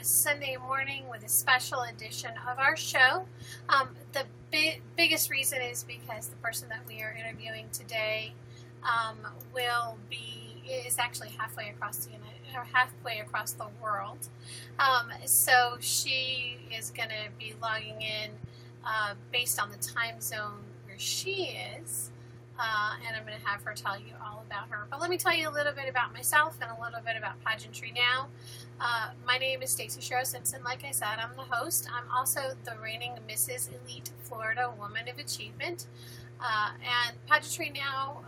Sunday morning with a special edition of our show. The biggest reason is because the person that we are interviewing today is actually halfway across the world. So she is going to be logging in based on the time zone where she is. And I'm going to have her tell you all about her. But let me tell you a little bit about myself and a little bit about Pageantrynow. My name is Stacey Sherrill Simpson. Like I said, I'm the host. I'm also the reigning Mrs. Elite Florida Woman of Achievement. And Pageantrynow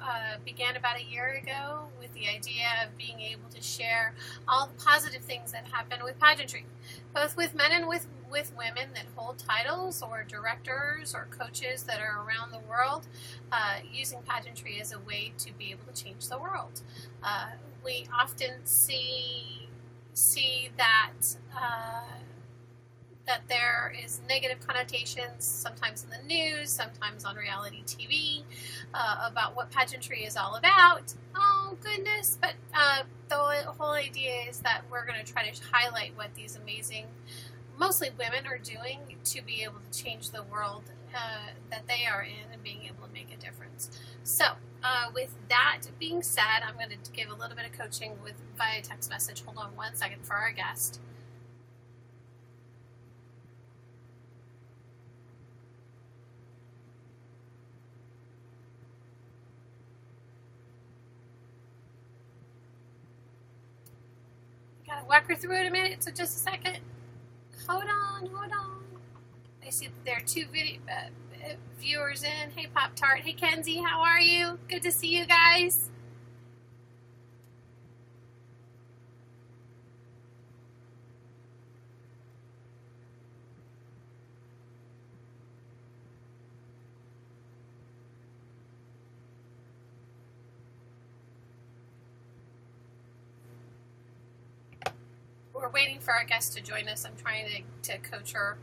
began about a year ago with the idea of being able to share all the positive things that happen with pageantry, both with men and with women that hold titles or directors or coaches that are around the world, using pageantry as a way to be able to change the world. We often see that that there is negative connotations, sometimes in the news, sometimes on reality TV, about what pageantry is all about. Oh, goodness. But the whole idea is that we're going to try to highlight what these amazing, mostly women, are doing to be able to change the world that they are in and being able to make a difference. So, with that being said, I'm going to give a little bit of coaching via text message. Hold on one second for our guest. Gotta walk her through it a minute, so just a second. Hold on. I see that there are two viewers in. Hey, Pop Tart. Hey, Kenzie. How are you? Good to see you guys. We're waiting for our guest to join us. I'm trying to coach her.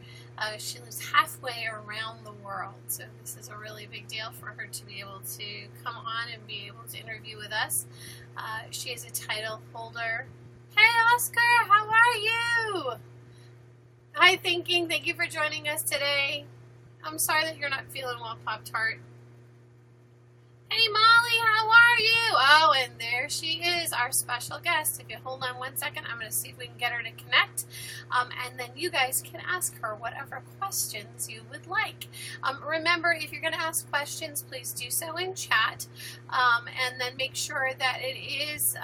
She lives halfway around the world, so this is a really big deal for her to be able to come on and be able to interview with us. She is a title holder. Hey, Oscar, how are you? Hi, Thinking. Thank you for joining us today. I'm sorry that you're not feeling well, Pop-Tart. Hey, Molly, how are you? Oh, and there she is, our special guest. If you hold on one second, I'm going to see if we can get her to connect. And then you guys can ask her whatever questions you would like. Remember, if you're going to ask questions, please do so in chat. And then make sure that it is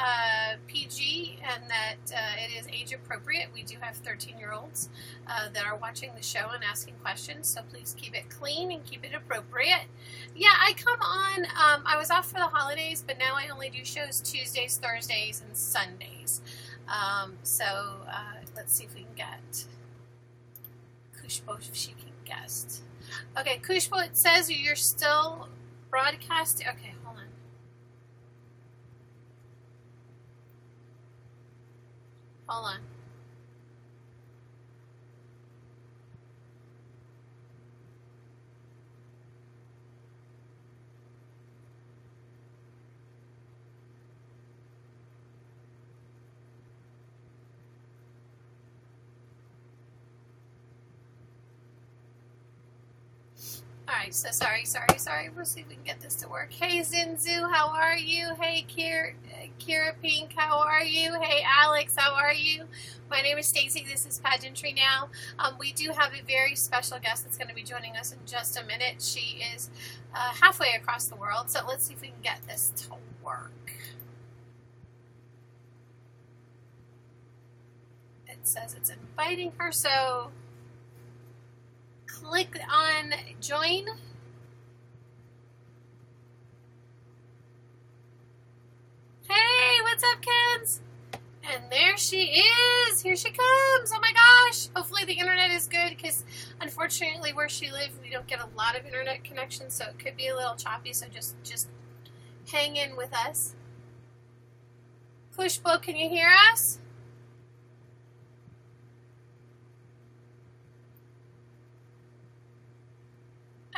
PG and that it is age appropriate. We do have 13-year-olds that are watching the show and asking questions, so please keep it clean and keep it appropriate. Yeah, I come on, I was off for the holidays, but now I only do shows Tuesdays, Thursdays, and Sundays. So let's see if we can get Kushbo, if she can guest. Okay, Kushbo, it says you're still broadcasting. Okay, hold on. Hold on. Alright, so sorry. We'll see if we can get this to work. Hey, Zinzu, how are you? Hey, Kira Pink, how are you? Hey, Alex, how are you? My name is Stacey. This is Pageantrynow. We do have a very special guest that's going to be joining us in just a minute. She is halfway across the world, so let's see if we can get this to work. It says it's inviting her, so click on join. Hey, what's up, Kens? And there she is. Here she comes. Oh my gosh. Hopefully the internet is good, because unfortunately where she lives we don't get a lot of internet connection, so it could be a little choppy, so just hang in with us. Kushbo, can you hear us?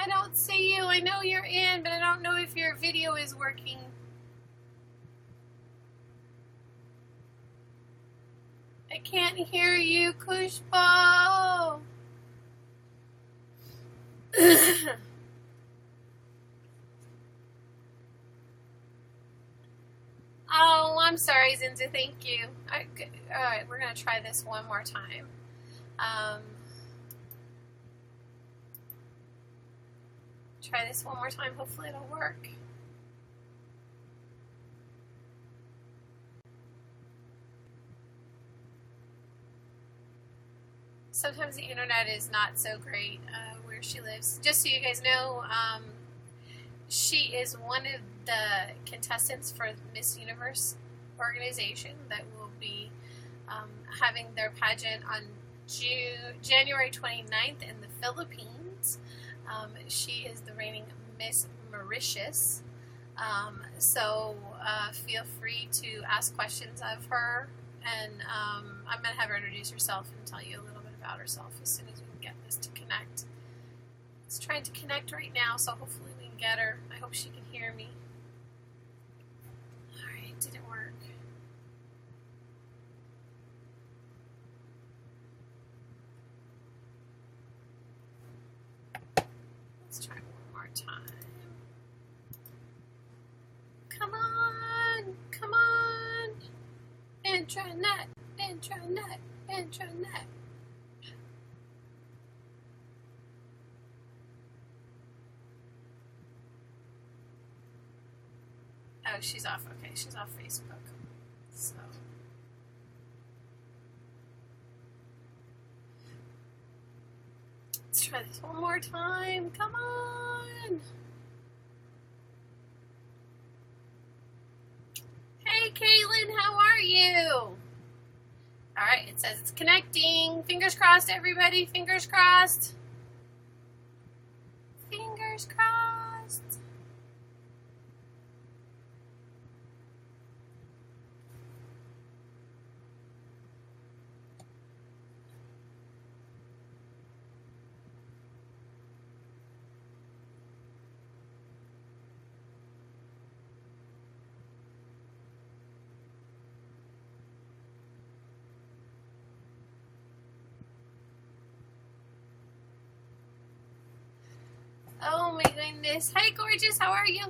I don't see you. I know you're in, but I don't know if your video is working. I can't hear you, Kushbo. Oh, I'm sorry, Zinzu. Thank you. All right, we're going to try this one more time. Try this one more time. Hopefully it'll work. Sometimes the internet is not so great where she lives. Just so you guys know, she is one of the contestants for Miss Universe organization that will be having their pageant on January 29th in the Philippines. She is the reigning Miss Mauritius. So feel free to ask questions of her, and I'm going to have her introduce herself and tell you a little bit about herself as soon as we can get this to connect. It's trying to connect right now, so hopefully we can get her. I hope she can hear me. Alright, didn't work. Let's try one more time. Come on! Come on! Intranet! Intranet! Intranet! Oh, she's off. Okay, she's off Facebook. So. Let's try this one more time. Come on! Hey, Caitlin, how are you? Alright, it says it's connecting. Fingers crossed, everybody. Fingers crossed. Fingers crossed. Oh my goodness. Hey, gorgeous, how are you?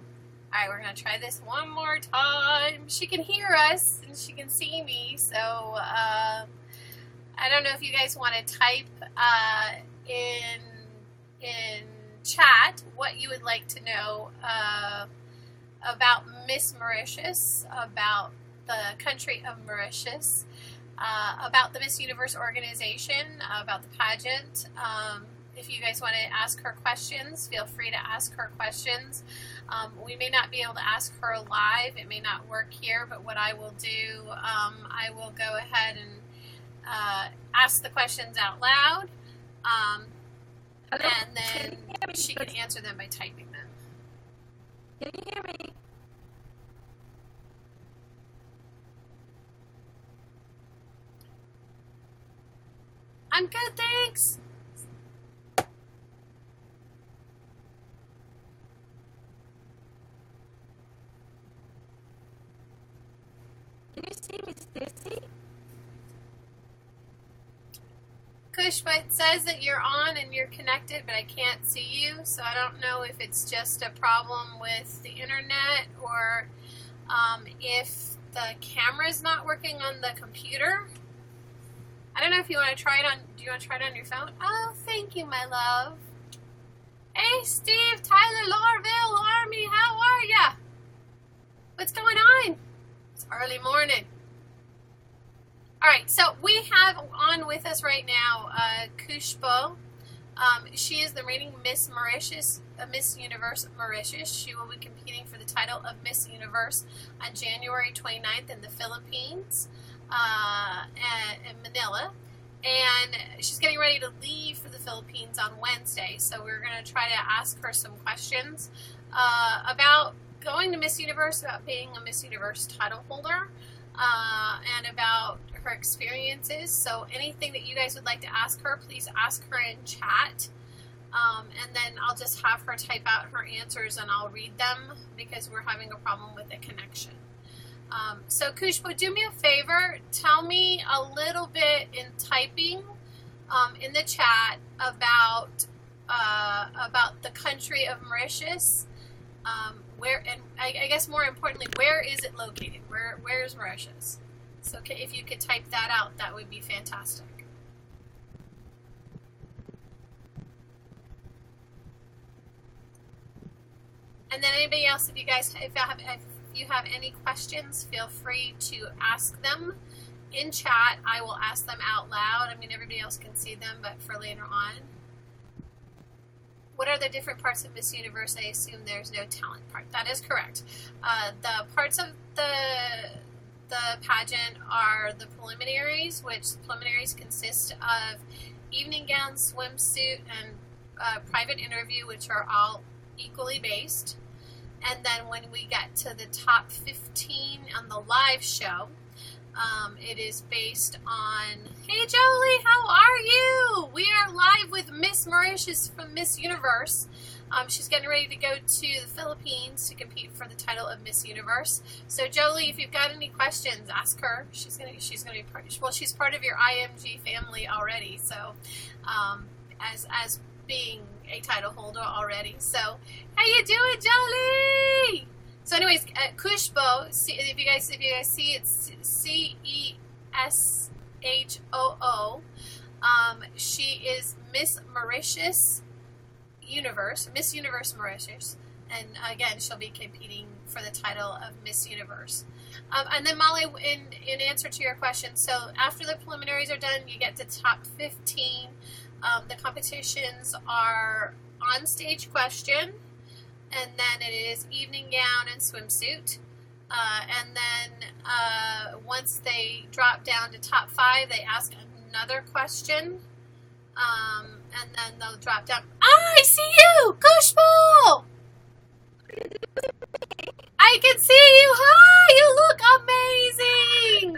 Alright, we're going to try this one more time. She can hear us and she can see me, so I don't know if you guys want to type in chat what you would like to know about Miss Mauritius, about the country of Mauritius, about the Miss Universe organization, about the pageant. If you guys want to ask her questions, feel free to ask her questions. We may not be able to ask her live. It may not work here, but what I will do, I will go ahead and ask the questions out loud, and then she can answer them by typing them. Can you hear me? I'm good, thanks. Can you see me, Stacy? Kush, but it says that you're on and you're connected, but I can't see you, so I don't know if it's just a problem with the internet or if the camera's not working on the computer. I don't know if you want to try it on, do you want to try it on your phone? Oh, thank you, my love. Hey, Steve, Tyler, Laurville, Army, how are ya? What's going on? It's early morning. All right, so we have on with us right now Kushbo. She is the reigning Miss Mauritius, Miss Universe Mauritius. She will be competing for the title of Miss Universe on January 29th in the Philippines, in Manila. And she's getting ready to leave for the Philippines on Wednesday. So we're going to try to ask her some questions about going to Miss Universe, about being a Miss Universe title holder, and about her experiences. So anything that you guys would like to ask her, please ask her in chat. And then I'll just have her type out her answers and I'll read them because we're having a problem with the connection. So Kushbu, do me a favor. Tell me a little bit in typing in the chat about the country of Mauritius. Where, and I guess more importantly, where is it located? Where is Mauritius? So if you could type that out, that would be fantastic. And then anybody else, if you have any questions, feel free to ask them in chat. I will ask them out loud. I mean, everybody else can see them, but for later on. What are the different parts of Miss Universe? I assume there's no talent part. That is correct. The parts of the pageant are the preliminaries, which preliminaries consist of evening gown, swimsuit, and private interview, which are all equally based. And then when we get to the top 15 on the live show, it is based on, hey Jolie, how are you? We are live with Miss Mauritius from Miss Universe. She's getting ready to go to the Philippines to compete for the title of Miss Universe. So Jolie, if you've got any questions, ask her. She's gonna be part. Well, she's part of your IMG family already. So, as being a title holder already. So, how you doing, Jolie? So, anyways, Kushbo, if you guys see, it's CESHOO. She is Miss Mauritius Universe, Miss Universe Mauritius, and again, she'll be competing for the title of Miss Universe. And then Molly, in answer to your question, so after the preliminaries are done, you get to top 15. The competitions are on stage question, and then it is evening gown and swimsuit. And then once they drop down to top 5, they ask another question. And then they'll drop down. Ah, I see you! Kushbo! I can see you! Hi! You look amazing!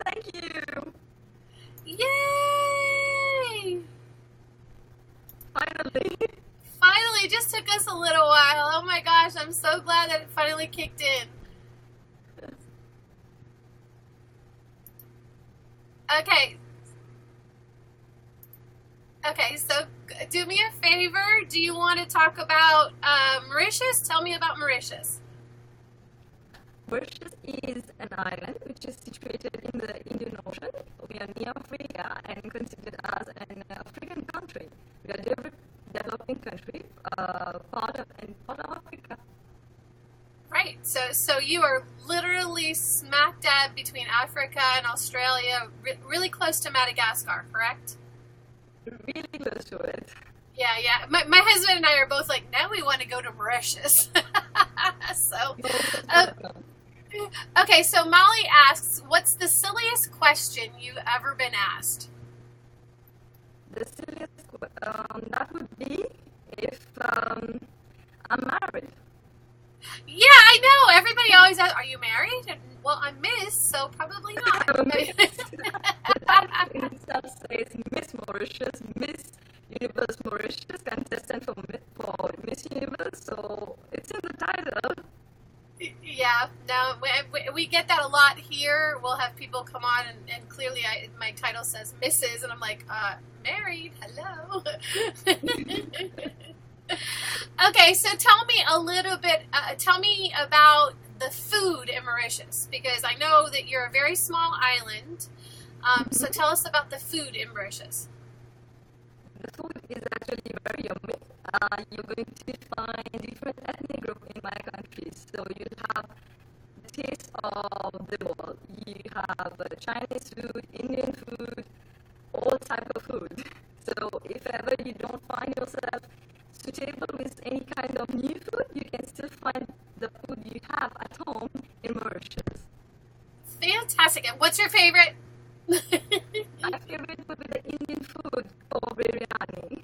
Thank you. Yay! Finally. Finally, it just took us a little while. Oh my gosh, I'm so glad that it finally kicked in. Okay, so do me a favor. Do you want to talk about Mauritius? Tell me about Mauritius. Mauritius is an island which is situated in the Indian Ocean. We are near Africa and considered as an African country. We are a developing country, part of Africa. Right. So you are literally smack dab between Africa and Australia, really close to Madagascar, correct? Really close to it. Yeah. My husband and I are both like, now we want to go to Mauritius. So, okay, so Molly asks, what's the silliest question you've ever been asked? The silliest that would be if I'm married. Yeah, I know. Everybody always asks, are you married? And, well, I'm Miss, so probably not. It itself says Miss Mauritius, Miss Universe Mauritius, contestant for Miss Universe, so it's in the title. Yeah, no, we get that a lot here. We'll have people come on, and clearly my title says Mrs., and I'm like, married, hello. Okay, so tell me a little bit, tell me about the food in Mauritius, because I know that you're a very small island, so tell us about the food in Mauritius. The food is actually very yummy. You're going to find different ethnic groups in my country. So you have the taste of the world. You have Chinese food, Indian food, all type of food. So if ever you don't find yourself suitable with any kind of new food, you can still find the food you have at home in Mauritius. Fantastic. And what's your favorite? My favorite would be the Indian food or biryani.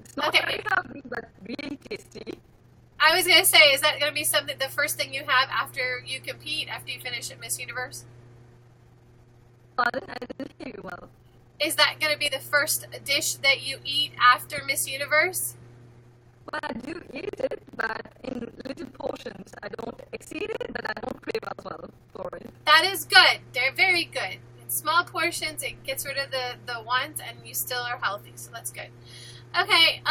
It's not very healthy, but really tasty. I was going to say, is that going to be something, the first thing you have after you compete, after you finish at Miss Universe? Pardon? I didn't hear you well. Is that going to be the first dish that you eat after Miss Universe? Well, I do eat it, but in little portions. I don't exceed it, but I don't crave as well for it. That is good. They're very good. In small portions, it gets rid of the ones, and you still are healthy, so that's good. Okay,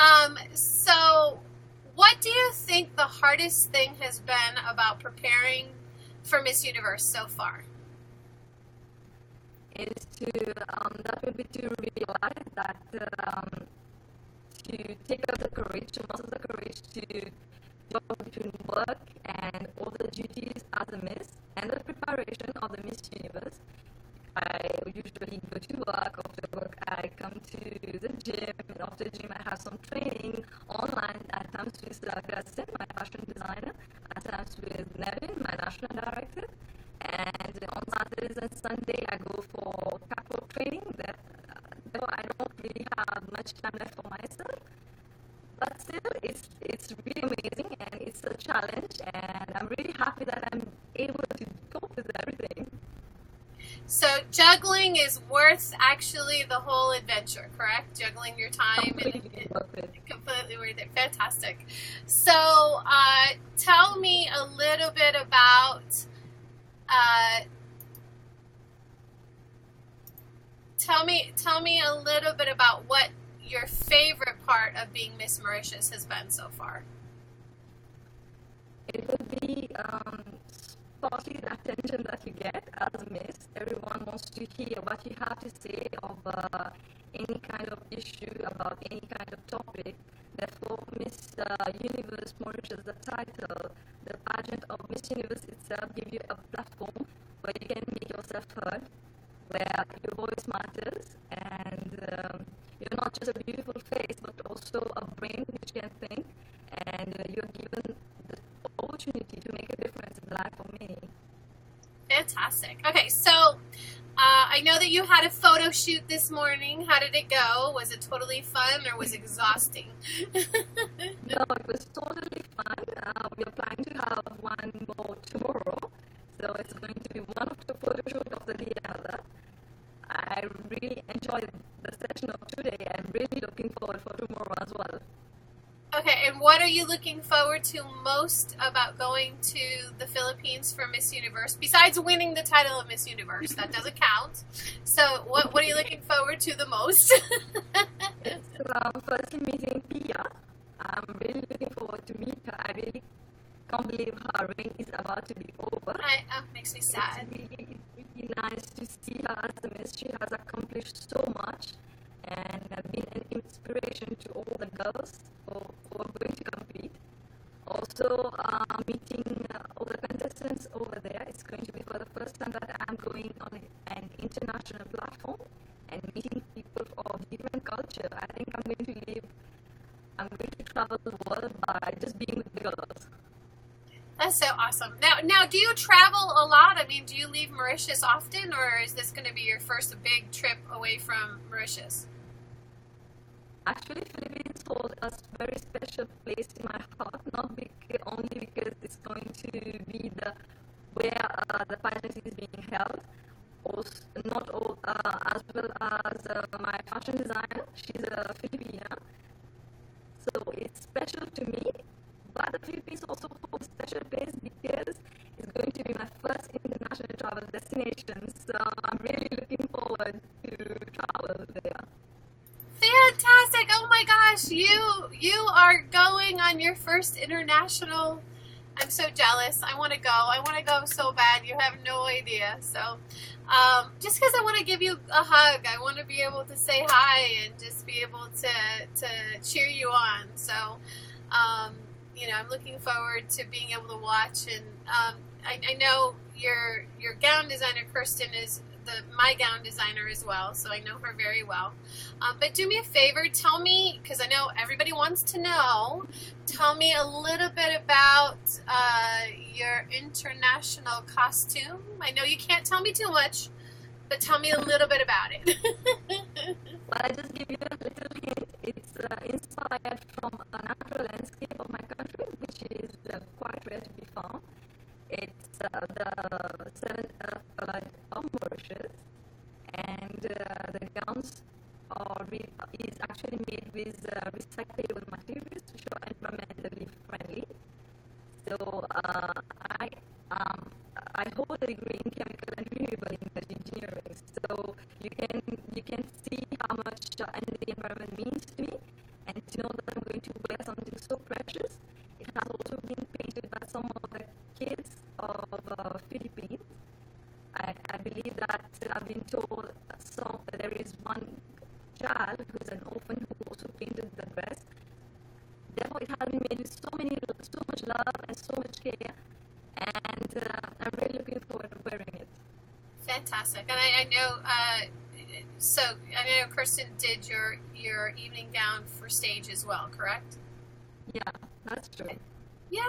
so what do you think the hardest thing has been about preparing for Miss Universe so far? Is to that would be to realize that to take up the courage, to muster the courage to juggle between work and all the duties as a Miss and the preparation of the Miss Universe. I usually go to work. After work, I come to the gym. And after gym, I have some training online. At times with Gaston, my fashion designer. At times with Nevin, my national director. And on Saturdays and Sunday, I go for catwalk training. Though I don't really have much time left for myself, but still, it's really amazing and it's a challenge. And I'm really happy that I'm able to cope with everything. So juggling is worth actually the whole adventure, correct? Juggling your time Completely worth it. Completely worth it. Fantastic. So tell me a little bit about tell me a little bit about what your favorite part of being Miss Mauritius has been so far. It would be partly the attention that you get as a Miss. Everyone wants to hear what you have to say of any kind of issue, about any kind of topic. Therefore, Miss Universe Mauritius, the title, the pageant of Miss Universe itself, give you a platform where you can make yourself heard, where your voice matters, and you're not just a beautiful face, but also a brain which can think, and you're given the opportunity to make a difference in the life of many. Fantastic. Okay, so I know that you had a photo shoot this morning. How did it go? Was it totally fun or was it exhausting? No, it was totally fun. We are planning to have one more tomorrow, so it's going to be one of the photo shoot of the day another. I really enjoyed the session of today. I'm really looking forward for tomorrow as well. Okay, and what are you looking forward to most about going to the Philippines for Miss Universe, besides winning the title of Miss Universe? That doesn't count. So what are you looking forward to the most? It's firstly meeting Pia. I'm really looking forward to meet her. I really can't believe her reign is about to be over. Makes me sad. It's really nice to see her as a Miss. She has accomplished so much and been an inspiration to all the girls who are going to compete. Also, meeting all the contestants over there. It's going to be for the first time that I'm going on an international platform and meeting people of different culture. I think I'm going to travel the world by just being with the girls. That's so awesome. Now, do you travel a lot? I mean, do you leave Mauritius often, or is this going to be your first big trip away from Mauritius? Actually, Philippines holds a very special place in my heart, not only because it's going to be where the pageant is being held, also, not all, as well as my fashion designer. She's a Filipina, so it's special to me. But the Philippines also holds a special place because it's going to be my first international travel destination. So I'm really looking forward to travel there. Fantastic! Oh my gosh, you are going on your first international. I'm so jealous. I want to go. I want to go so bad. You have no idea. So, just because I want to give you a hug, I want to be able to say hi and just be able to cheer you on. So, I'm looking forward to being able to watch. And I know your gown designer, Kirsten, is my gown designer as well, so I know her very well. But do me a favor, tell me, because I know everybody wants to know, tell me a little bit about your international costume. I know you can't tell me too much, but tell me a little bit about it. Well, I just give you a little hint. It's inspired from a natural landscape of my country, which is quite rare to be found. It's the seven blood of Mauritius, and the gowns is actually made with recyclable materials to show environmental uh, I um, I hold a degree in chemical and renewable energy engineering, so you can see how much the environment means to me, and to know that I'm going to wear something so precious. It has also been painted by some of the kids of Philippines. I believe that I've been told there is one child who is an orphan who also painted the dress. Therefore, it has been made with so much love and so much care, and I'm really looking forward to wearing it. Fantastic. And I know, so I know Kirsten did your evening gown for stage as well, correct? Yeah, that's true. Yay!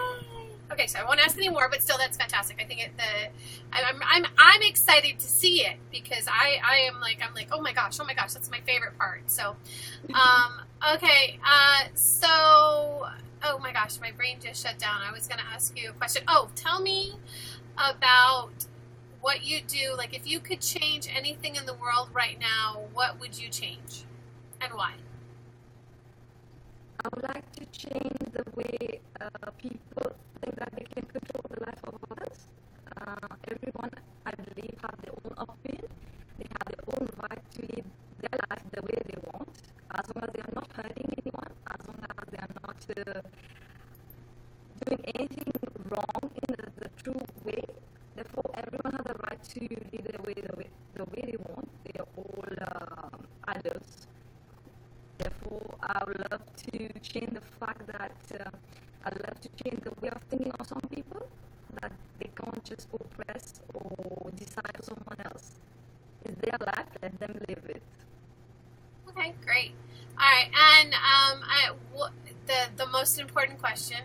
Okay, so I won't ask any more, but still, that's fantastic. I think I'm excited to see it because I'm like, oh my gosh, that's my favorite part. So, okay, so, oh my gosh, my brain just shut down. I was going to ask you a question. Oh, tell me about what you do. Like, if you could change anything in the world right now, what would you change and why? I would like to change the way people think that they can control the life of others. Everyone, I believe, have their own opinion. They have their own right to live their life the way they want, as long as they are not hurting anyone, as long as they are not doing anything wrong in the true way. Therefore, everyone has the right to live their way the way they want. They are all adults. Therefore, I would love to change the fact that I love to change the way of thinking of some people, that they can't just oppress or decide for someone else. It's their life, let them live it. Okay, great. All right, and the most important question,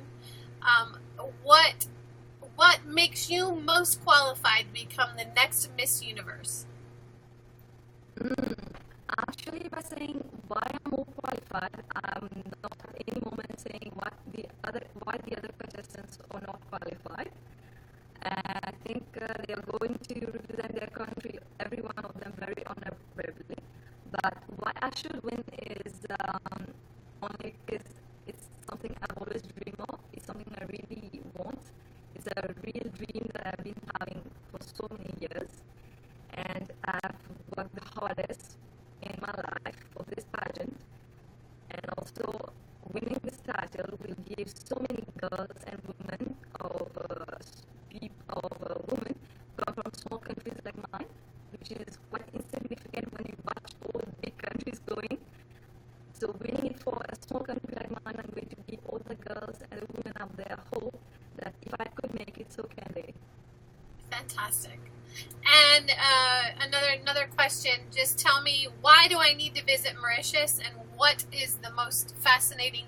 what makes you most qualified to become the next Miss Universe? Actually, by saying why I'm more qualified, I'm not at any moment saying why the other contestants are not qualified. I think they are going to represent their country, every one of them, very honorably. But why I should win is only because it's something I've always dreamed of. It's something I really want. It's a real dream that I've been having for so many years, and I've worked the hardest in my life for this pageant, and also winning this title will give so many girls and women women come from small countries like mine, which is quite insignificant when you watch all the big countries going. So winning it for a small country like mine, I'm going to give all the girls and the women out there hope that if I could make it, so can they. Fantastic. And another question, just tell me, why do I need to visit Mauritius, and what is the most fascinating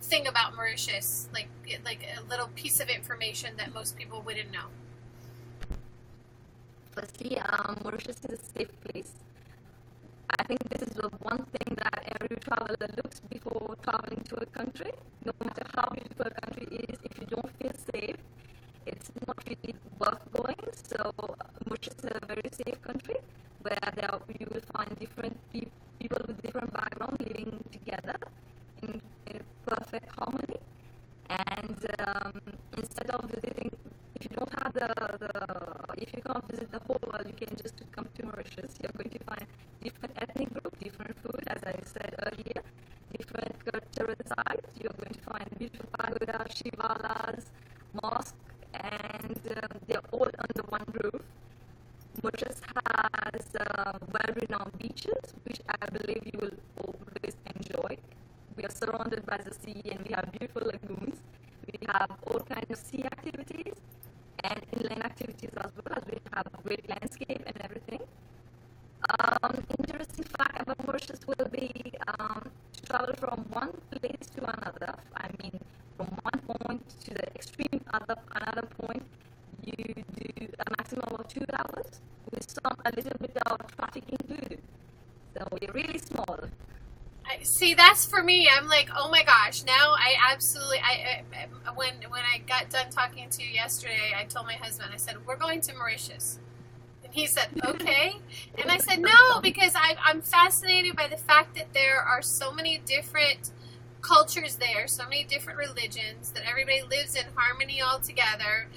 thing about Mauritius, like a little piece of information that most people wouldn't know? Firstly, Mauritius is a safe place. I think this is the one thing that every traveler looks before traveling to a country. No matter how beautiful a country is, if you don't feel safe, it's not really worth going. So Mauritius is a very safe country where you will find different people with different backgrounds living together in perfect harmony. And instead of visiting, if you don't have if you can't visit the whole world, you can just come to Mauritius. You're going to find different ethnic groups, different food, as I said earlier, different cultural sites. You're going to find beautiful pagoda, shivalas, mosques, and they're all under one roof. Mauritius has well-renowned beaches, which I believe you will always enjoy. We are surrounded by the sea, and we have beautiful lagoons. We have all kinds of sea activities and inland activities as well, as we have a great landscape and everything. Interesting fact about Mauritius will be to travel from one place to another. I mean, from one point to the extreme another point, you do a maximum of 2 hours with a little bit of traffic included. So we're really small. See, that's for me. I'm like, oh my gosh! Now I absolutely. When I got done talking to you yesterday, I told my husband. I said, "We're going to Mauritius," and he said, "Okay." And I said, "No," because I'm fascinated by the fact that there are so many different cultures there, so many different religions, that everybody lives in harmony all together,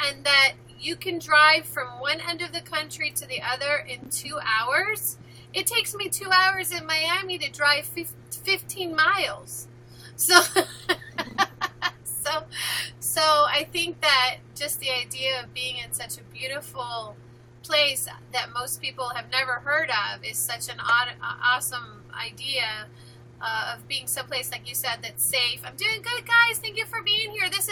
and that you can drive from one end of the country to the other in 2 hours. It takes me 2 hours in Miami to drive 15 miles. So, so I think that just the idea of being in such a beautiful place that most people have never heard of is such an awesome idea. Of being someplace, like you said, that's safe. I'm doing good, guys. Thank you for being here. This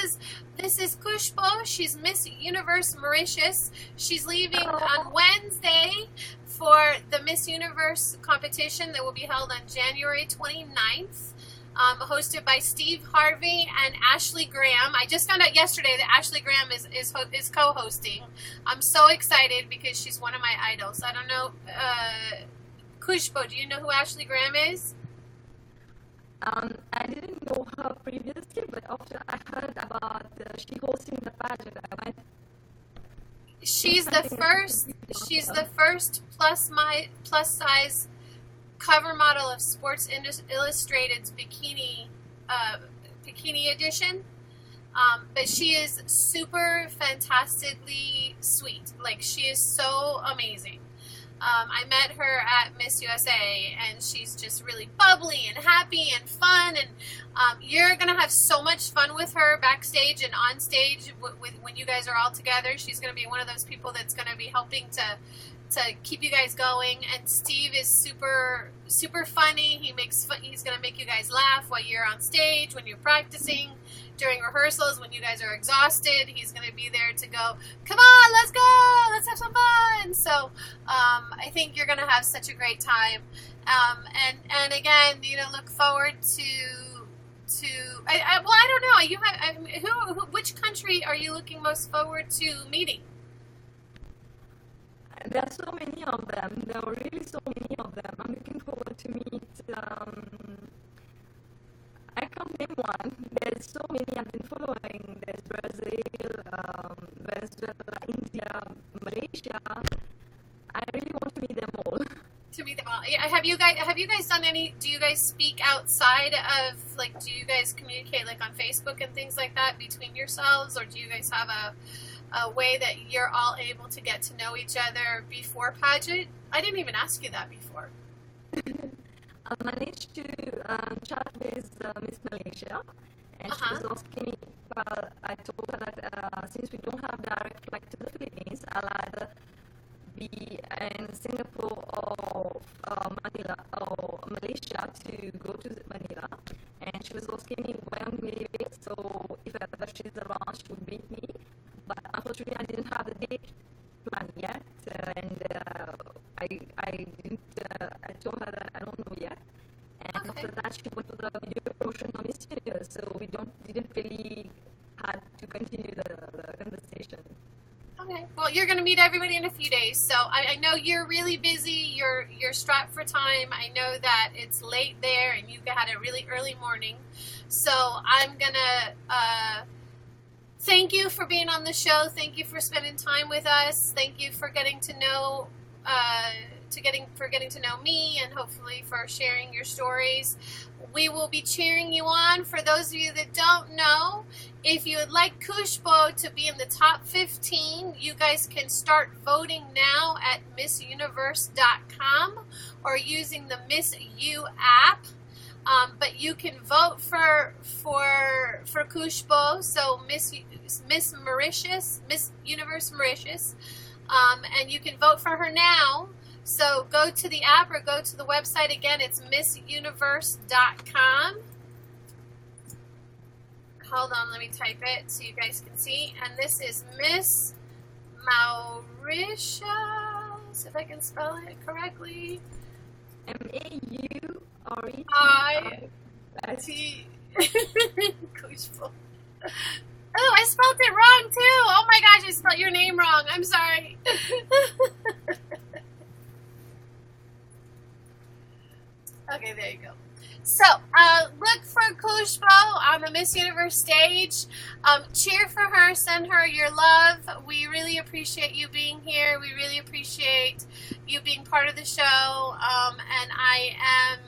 is Kushbo. She's Miss Universe Mauritius. She's leaving on Wednesday for the Miss Universe competition that will be held on January 29th. Hosted by Steve Harvey and Ashley Graham. I just found out yesterday that Ashley Graham is co-hosting. I'm so excited because she's one of my idols. I don't know, Kushbo, do you know who Ashley Graham is? I didn't know her previously, but after I heard about she hosting the pageant, I went. She's the first plus size cover model of Sports Illustrated's bikini edition. But she is super fantastically sweet. Like, she is so amazing. I met her at Miss USA, and she's just really bubbly and happy and fun, and you're going to have so much fun with her backstage and on stage when you guys are all together. She's going to be one of those people that's going to be helping to keep you guys going, and Steve is super, super funny. He's going to make you guys laugh while you're on stage, when you're practicing, during rehearsals, when you guys are exhausted. He's going to be there to go, come on, let's go, let's have some fun. So I think you're going to have such a great time. And again, look forward to I don't know. Which country are you looking most forward to meeting? There are so many of them. There are really so many of them. I'm looking forward to meet. I can't name one. There's so many I've been following. There's Brazil, Venezuela, India, Malaysia. I really want to meet them all. To meet them all. Have you guys done any? Do you guys speak outside of, like? Do you guys communicate like on Facebook and things like that between yourselves, or do you guys have a way that you're all able to get to know each other before pageant? I didn't even ask you that before. I managed to chat with Miss Malaysia, and she was asking me, well, I told her that since we don't have direct flight to the Philippines, I'll either be in Singapore or Manila or Malaysia to go to Manila. And she was asking me where I'm leaving, so if ever she's around, she would meet me. But unfortunately, I didn't have the date planned yet, and I told her that I don't know yet. And after that, she went to the video promotion on Miss Universe, so we didn't really had to continue the conversation. Okay. Well, you're going to meet everybody in a few days, so I know you're really busy. You're strapped for time. I know that it's late there, and you had a really early morning. So I'm gonna thank you for being on the show. Thank you for spending time with us. Thank you for getting to know getting to know me, and hopefully for sharing your stories. We will be cheering you on. For those of you that don't know, if you would like Kushbo to be in the top 15, you guys can start voting now at MissUniverse.com or using the Miss U app. But you can vote for Kushbo, so Miss Mauritius, Miss Universe Mauritius, and you can vote for her now. So go to the app or go to the website. Again, it's MissUniverse.com. Hold on, let me type it so you guys can see. And this is Miss Mauritius, if I can spell it correctly. Mauritius. Kushbo. Oh, I spelled it wrong too. Oh my gosh, I spelled your name wrong. I'm sorry. Okay, there you go. So, look for Kushbo on the Miss Universe stage. Cheer for her. Send her your love. We really appreciate you being here. We really appreciate you being part of the show. And I am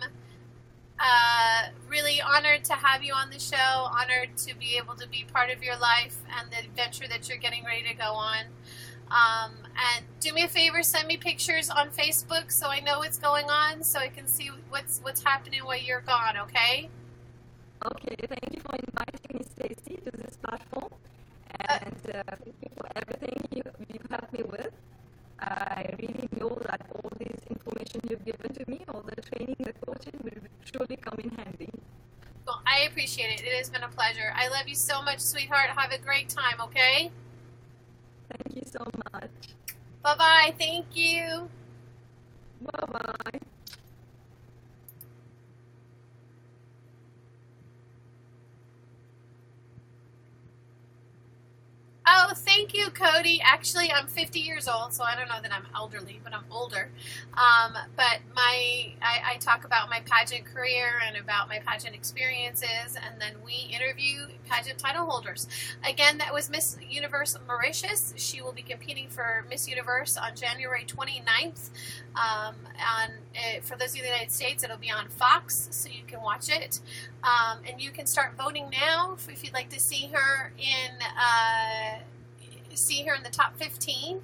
really really honored to have you on the show, honored to be able to be part of your life and the adventure that you're getting ready to go on. And do me a favor, send me pictures on Facebook so I know what's going on, so I can see what's happening while you're gone, okay? Okay, thank you for inviting me, Stacy, to this platform. And thank you for everything you helped me with. I really know that all this information you've given to me, all the training, the coaching will surely come in handy. Well, I appreciate it. It has been a pleasure. I love you so much, sweetheart. Have a great time, okay? Thank you so much. Bye-bye. Thank you. Bye-bye. Oh, thank you, Cody. Actually, I'm 50 years old, so I don't know that I'm elderly, but I'm older. But I talk about my pageant career and about my pageant experiences, and then we interview pageant title holders. Again, that was Miss Universe Mauritius. She will be competing for Miss Universe on January 29th. For those of you in the United States, it'll be on Fox, so you can watch it. And you can start voting now if you'd like to see her in the top 15.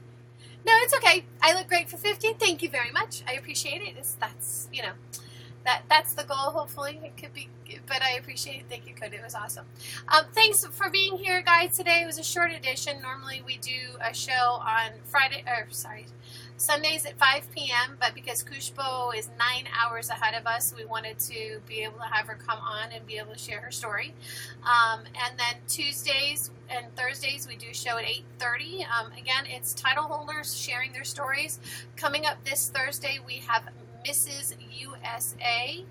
No, it's okay. I look great for 15. Thank you very much. I appreciate it. That's that's the goal. Hopefully, it could be, but I appreciate it. Thank you, Cody. It was awesome. Thanks for being here, guys. Today was a short edition. Normally, we do a show on Sundays at 5 p.m., but because Kushbo is 9 hours ahead of us, we wanted to be able to have her come on and be able to share her story. And then Tuesdays and Thursdays, we do a show at 8:30. Again, it's title holders sharing their stories. Coming up this Thursday, we have Mrs. USA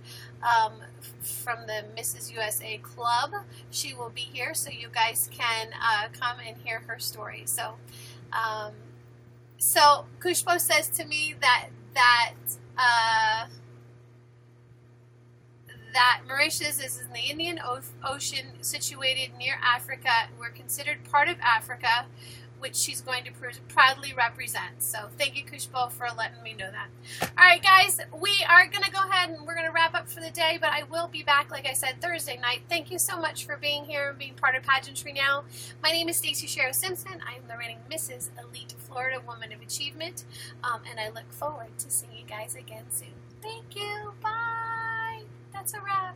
from the Mrs. USA Club. She will be here, so you guys can come and hear her story. So Kushbo says to me that Mauritius is in the Indian Ocean, situated near Africa. We're considered part of Africa, which she's going to proudly represent. So thank you, Kushbo, for letting me know that. All right, guys, we are going to go ahead and we're going to wrap up for the day, but I will be back, like I said, Thursday night. Thank you so much for being here and being part of Pageantry Now. My name is Stacey Sherrill Simpson. I am the reigning Mrs. Elite Florida Woman of Achievement, and I look forward to seeing you guys again soon. Thank you. Bye. That's a wrap.